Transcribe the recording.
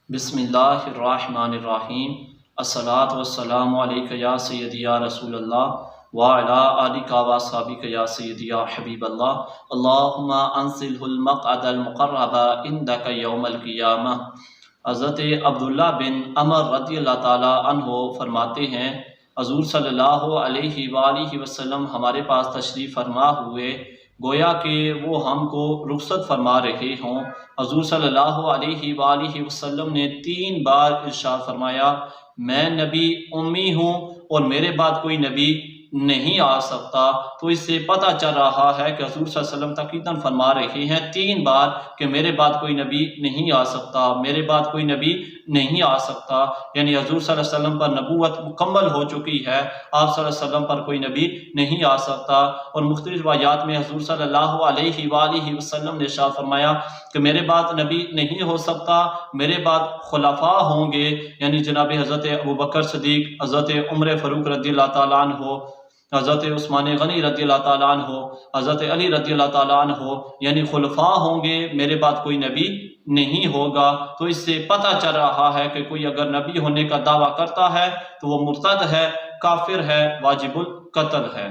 بسم اللہ الرحمن الرحیم۔ الصلاۃ والسلام علیک یا سیدی یا رسول اللہ وعلی آلک و اصحابک یا سیدی یا حبیب اللہ، اللہم انزلہ المقعد المقرب عندک یوم القیامہ۔ حضرت عبداللہ بن عمر رضی اللہ تعالیٰ عنہ فرماتے ہیں، حضور صلی اللہ علیہ وآلہ وسلم ہمارے پاس تشریف فرما ہوئے، گویا کہ وہ ہم کو رخصت فرما رہے ہوں۔ حضور صلی اللہ علیہ وآلہ وسلم نے 3 بار ارشاد فرمایا، میں نبی امی ہوں اور میرے بعد کوئی نبی نہیں آ سکتا۔ تو اس سے پتہ چل رہا ہے کہ حضور صلی اللہ علیہ وسلم تاکیداً فرما رہے ہیں 3 بار کہ میرے بعد کوئی نبی نہیں آ سکتا، میرے بعد کوئی نبی نہیں آ سکتا، یعنی حضور صلی اللہ علیہ وسلم پر نبوت مکمل ہو چکی ہے، آپ صلی اللہ علیہ وسلم پر کوئی نبی نہیں آ سکتا۔ اور مختلف روایات میں حضور صلی اللہ علیہ وآلہ وسلم نے ارشاد فرمایا کہ میرے بعد نبی نہیں ہو سکتا، میرے بعد خلفاء ہوں گے، یعنی جناب حضرت ابوبکر صدیق، حضرت عمر فاروق رضی اللہ تعالیٰ عنہ، حضرت عثمان غنی رضی اللہ تعالیٰ عنہ، حضرت علی رضی اللہ تعالیٰ عنہ، یعنی خلفاء ہوں گے، میرے بعد کوئی نبی نہیں ہوگا۔ تو اس سے پتہ چل رہا ہے کہ کوئی اگر نبی ہونے کا دعویٰ کرتا ہے تو وہ مرتد ہے، کافر ہے، واجب القتل ہے۔